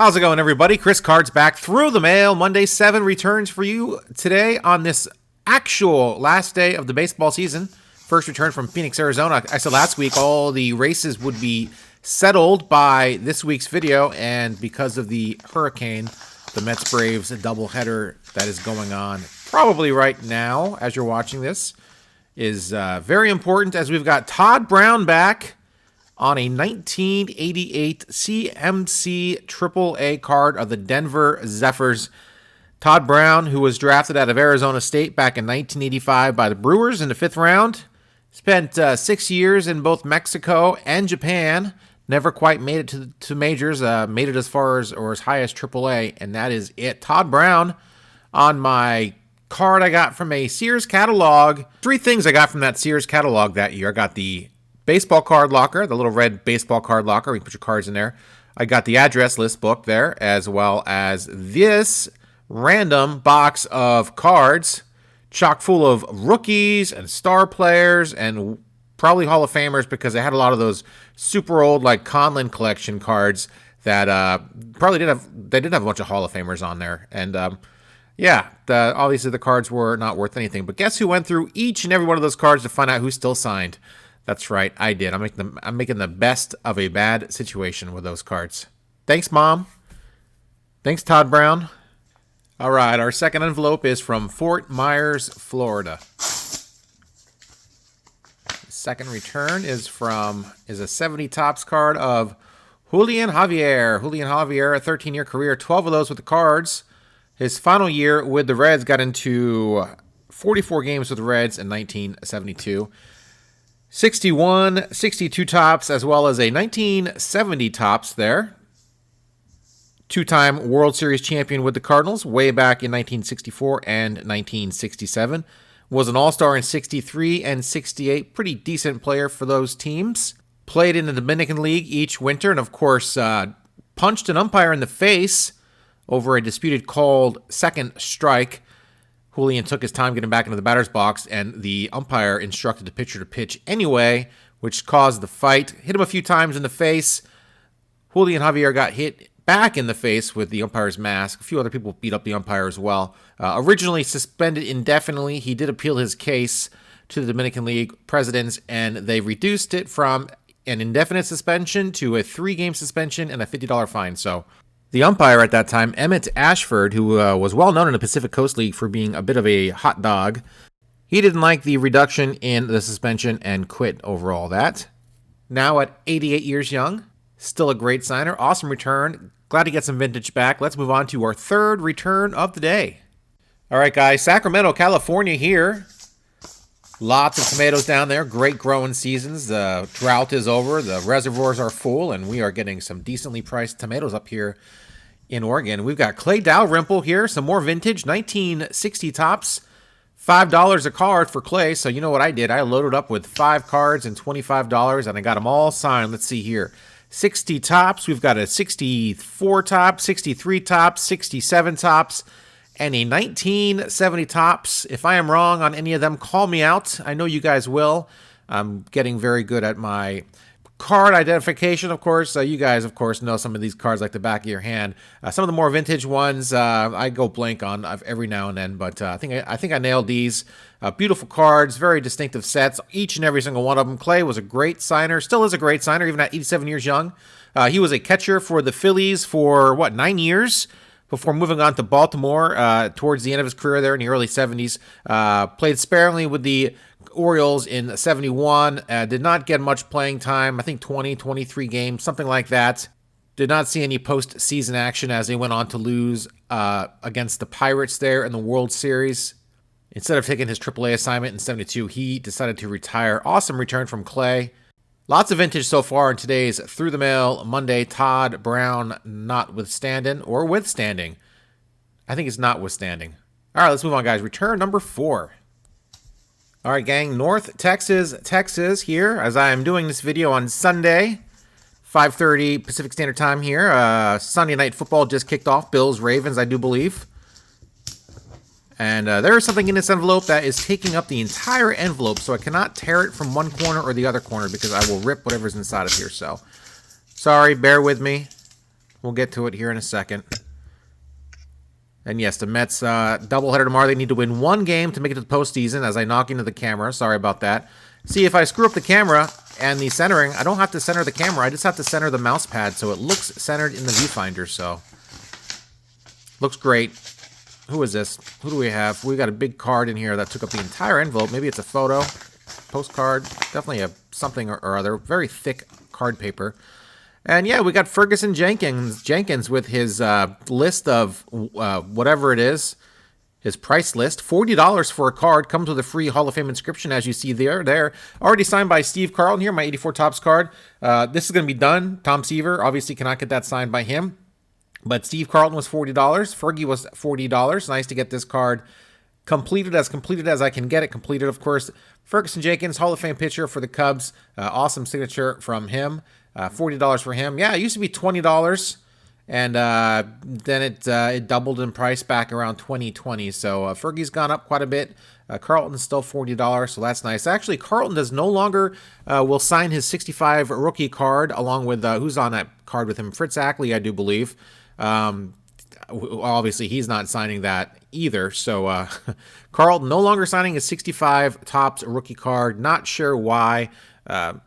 How's it going, everybody? Chris Card's back through the mail. Monday 7 returns for you today on this actual last day of the baseball season. First return from Phoenix, Arizona. I said last week all the races would be settled by this week's video, and because of the hurricane, the Mets-Braves doubleheader that is going on probably right now as you're watching this is very important, as we've got Todd Brown back on a 1988 CMC AAA card of the Denver Zephyrs. Todd Brown, who was drafted out of Arizona State back in 1985 by the Brewers in the 5th round, spent 6 years in both Mexico and Japan, never quite made it to majors, made it as far as or as high as AAA, and that is it. Todd Brown on my card I got from a Sears catalog. 3 things I got from that Sears catalog that year. I got the baseball card locker, the little red baseball card locker. We can put your cards in there. I got the address list book there, as well as this random box of cards, chock full of rookies and star players and probably Hall of Famers, because they had a lot of those super old, like Conlon collection cards that probably did have a bunch of Hall of Famers on there. And obviously the cards were not worth anything. But guess who went through each and every one of those cards to find out who still signed? That's right, I did. I'm making the best of a bad situation with those cards. Thanks, Mom. Thanks, Todd Brown. All right, our second envelope is from Fort Myers, Florida. The second return is a 70 Topps card of Julian Javier. Julian Javier, a 13-year career, 12 of those with the Cards. His final year with the Reds got into 44 games with the Reds in 1972. 61, 62 Topps, as well as a 1970 Topps there. 2-time World Series champion with the Cardinals way back in 1964 and 1967. Was an All-Star in 63 and 68. Pretty decent player for those teams. Played in the Dominican League each winter, and of course punched an umpire in the face over a disputed called second strike. Julian took his time getting back into the batter's box, and the umpire instructed the pitcher to pitch anyway, which caused the fight. Hit him a few times in the face. Julian Javier got hit back in the face with the umpire's mask. A few other people beat up the umpire as well. Originally suspended indefinitely, he did appeal his case to the Dominican League presidents, and they reduced it from an indefinite suspension to a 3-game suspension and a $50 fine. So the umpire at that time, Emmett Ashford, who was well known in the Pacific Coast League for being a bit of a hot dog, he didn't like the reduction in the suspension and quit over all that. Now at 88 years young, still a great signer. Awesome return. Glad to get some vintage back. Let's move on to our third return of the day. All right, guys, Sacramento, California here. Lots of tomatoes down there. Great growing seasons. The drought is over. The reservoirs are full, and we are getting some decently priced tomatoes up here in Oregon. We've got Clay Dalrymple here. Some more vintage, 1960 Topps. $5 a card for Clay. So you know what I did? I loaded up with 5 cards and $25, and I got them all signed. Let's see here. 60 Topps. We've got a 64 Topps, 63 Topps, 67 Topps, and a 1970 Topps. If I am wrong on any of them, call me out. I know you guys will. I'm getting very good at my card identification, of course. You guys, of course, know some of these cards like the back of your hand. Some of the more vintage ones, I go blank on every now and then, but I think I nailed these. Beautiful cards, very distinctive sets, each and every single one of them. Clay was a great signer, still is a great signer, even at 87 years young. He was a catcher for the Phillies for, 9 years? Before moving on to Baltimore towards the end of his career there in the early 70s. Played sparingly with the Orioles in 71. Did not get much playing time. I think 20, 23 games, something like that. Did not see any postseason action as they went on to lose against the Pirates there in the World Series. Instead of taking his AAA assignment in 72, he decided to retire. Awesome return from Clay. Lots of vintage so far in today's Through the Mail Monday. Todd Brown notwithstanding, or withstanding. I think it's notwithstanding. All right, let's move on, guys. Return number 4. All right, gang. North Texas here, as I am doing this video on Sunday, 5:30 Pacific Standard Time here. Sunday Night Football just kicked off. Bills, Ravens, I do believe. And there is something in this envelope that is taking up the entire envelope, so I cannot tear it from one corner or the other corner because I will rip whatever's inside of here. So, sorry, bear with me. We'll get to it here in a second. And yes, the Mets doubleheader tomorrow. They need to win one game to make it to the postseason as I knock into the camera. Sorry about that. See, if I screw up the camera and the centering, I don't have to center the camera. I just have to center the mouse pad so it looks centered in the viewfinder. So, looks great. Who is this? Who do we have? We got a big card in here that took up the entire envelope. Maybe it's a photo, postcard. Definitely a something or other. Very thick card paper. And yeah, we got Ferguson Jenkins with his list of whatever it is, his price list. $40 for a card. Comes with a free Hall of Fame inscription, as you see there. Already signed by Steve Carlton here, my 84 Topps card. This is going to be done. Tom Seaver obviously cannot get that signed by him. But Steve Carlton was $40. Fergie was $40. Nice to get this card completed as I can get it completed, of course. Ferguson Jenkins, Hall of Fame pitcher for the Cubs. Awesome signature from him. $40 for him. Yeah, it used to be $20, and then it doubled in price back around 2020. So Fergie's gone up quite a bit. Carlton's still $40, so that's nice. Actually, Carlton does no longer will sign his 65 rookie card along with who's on that card with him? Fritz Ackley, I do believe. Obviously, he's not signing that either. So Carlton no longer signing his 65 Topps rookie card. Not sure why.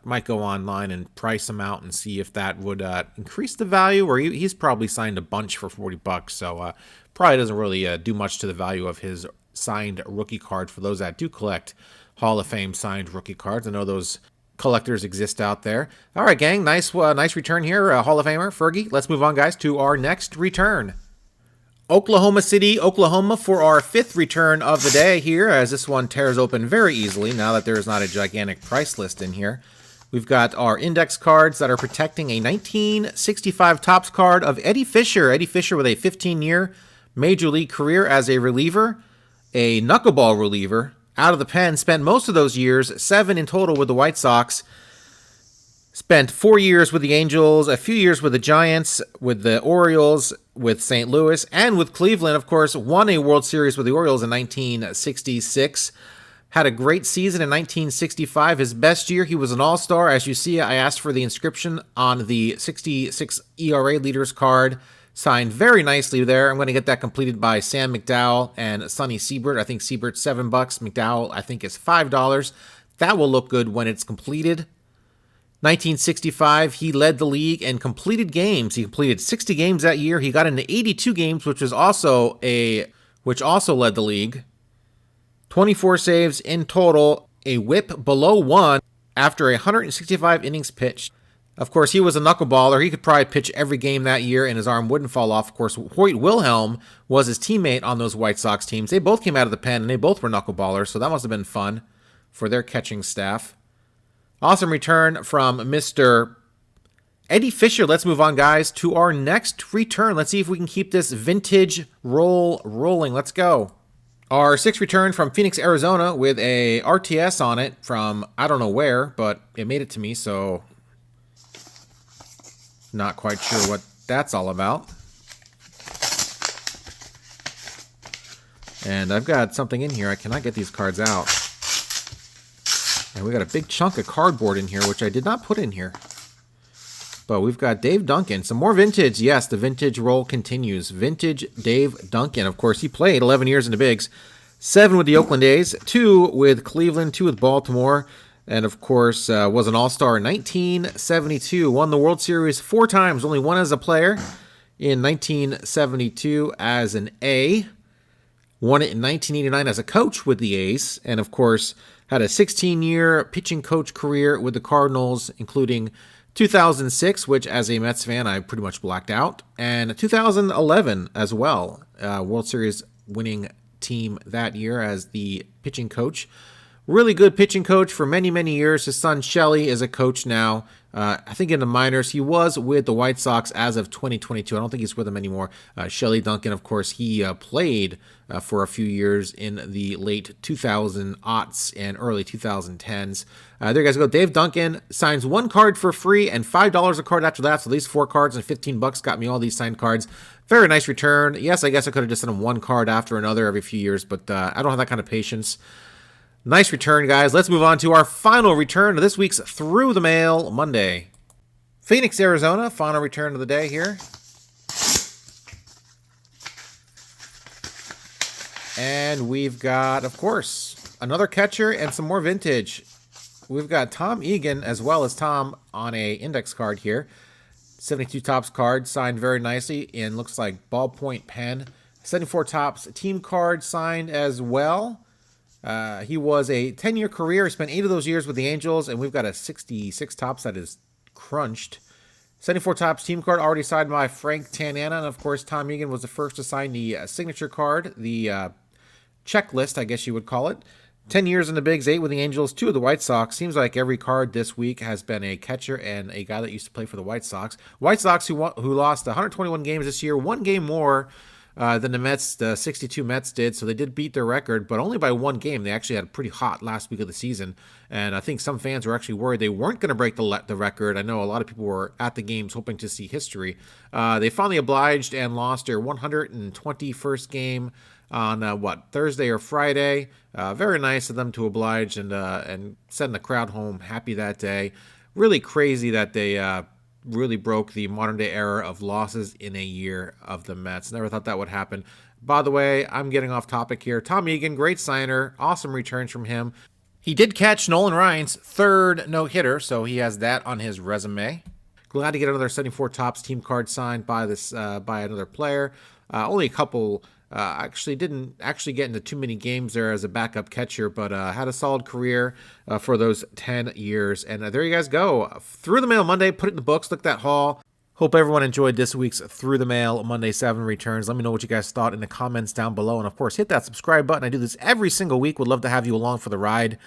Might go online and price him out and see if that would increase the value, or he's probably signed a bunch for $40, so probably doesn't really do much to the value of his signed rookie card for those that do collect Hall of Fame signed rookie cards. I know those collectors exist out there. All right, gang, nice return here, Hall of Famer Fergie. Let's move on, guys, to our next return. Oklahoma City, Oklahoma for our fifth return of the day here, as this one tears open very easily now that there is not a gigantic price list in here. We've got our index cards that are protecting a 1965 Topps card of Eddie Fisher. Eddie Fisher with a 15-year Major League career as a reliever, a knuckleball reliever, out of the pen, spent most of those years, 7 in total with the White Sox. Spent 4 years with the Angels, a few years with the Giants, with the Orioles, with St. Louis, and with Cleveland. Of course, won a World Series with the Orioles in 1966. Had a great season in 1965. His best year, he was an all-star. As you see, I asked for the inscription on the 66 ERA leaders card. Signed very nicely there. I'm going to get that completed by Sam McDowell and Sonny Siebert. I think Siebert's $7. McDowell, I think, is $5. That will look good when it's completed. 1965, he led the league and completed games. He completed 60 games that year. He got into 82 games, which also led the league. 24 saves in total, a whip below 1 after 165 innings pitched. Of course, he was a knuckleballer. He could probably pitch every game that year and his arm wouldn't fall off. Of course, Hoyt Wilhelm was his teammate on those White Sox teams. They both came out of the pen and they both were knuckleballers, so that must have been fun for their catching staff. Awesome return from Mr. Eddie Fisher. Let's move on, guys, to our next return. Let's see if we can keep this vintage roll rolling. Let's go. Our sixth return from Phoenix, Arizona with a RTS on it from I don't know where, but it made it to me, so not quite sure what that's all about. And I've got something in here. I cannot get these cards out. And we got a big chunk of cardboard in here, which I did not put in here. But we've got Dave Duncan. Some more vintage. Yes, the vintage roll continues. Vintage Dave Duncan. Of course, he played 11 years in the bigs. 7 with the Oakland A's. 2 with Cleveland. 2 with Baltimore. And, of course, was an all-star in 1972. Won the World Series 4 times. Only one as a player in 1972 as an A. Won it in 1989 as a coach with the A's. And, of course, had a 16-year pitching coach career with the Cardinals, including 2006, which as a Mets fan, I pretty much blacked out, and 2011 as well. World Series winning team that year as the pitching coach. Really good pitching coach for many, many years. His son Shelly is a coach now. I think in the minors. He was with the White Sox as of 2022. I don't think he's with them anymore. Shelly Duncan, of course, he played for a few years in the late 2000s and early 2010s. There you guys go. Dave Duncan signs 1 card for free and $5 a card after that. So these 4 cards and $15 got me all these signed cards. Very nice return. Yes, I guess I could have just sent him 1 card after another every few years, but I don't have that kind of patience. Nice return, guys. Let's move on to our final return of this week's Through the Mail Monday. Phoenix, Arizona, final return of the day here. And we've got, of course, another catcher and some more vintage. We've got Tom Egan as well as Tom on a index card here. 72 Topps card, signed very nicely in looks like ballpoint pen. 74 Topps team card signed as well. He was a 10-year career. He spent 8 of those years with the Angels, and we've got a 66 Topps that is crunched. 74 Topps team card already signed by Frank Tanana, and of course Tom Egan was the first to sign the signature card, the checklist, I guess you would call it. 10 years in the Bigs, 8 with the Angels, 2 with the White Sox. Seems like every card this week has been a catcher and a guy that used to play for the White Sox. White Sox who lost 121 games this year, 1 game more than the Mets, the 62 Mets did, so they did beat their record, but only by 1 game. They actually had a pretty hot last week of the season, and I think some fans were actually worried they weren't going to break the record. I know a lot of people were at the games hoping to see history. They finally obliged and lost their 121st game on Thursday or Friday. Very nice of them to oblige and send the crowd home happy that day. Really crazy that they really broke the modern day era of losses in a year of the Mets. Never thought that would happen. By the way, I'm getting off topic here. Tom Egan, great signer, awesome returns from him. He did catch Nolan Ryan's 3rd no-hitter, so he has that on his resume. Glad to get another 74 Topps team card signed by another player. Only a couple. Didn't get into too many games there as a backup catcher, but had a solid career for those 10 years. And there you guys go. Through the Mail Monday, put it in the books, look at that haul. Hope everyone enjoyed this week's Through the Mail Monday 7 returns. Let me know what you guys thought in the comments down below. And of course, hit that subscribe button. I do this every single week. Would love to have you along for the ride.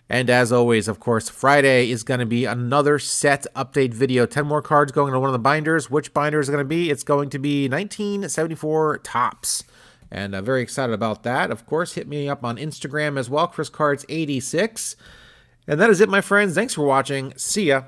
And as always, of course, Friday is going to be another set update video. 10 more cards going into one of the binders. Which binder is it going to be? It's going to be 1974 Topps. And I'm very excited about that. Of course, hit me up on Instagram as well, ChrisCards86. And that is it, my friends. Thanks for watching. See ya.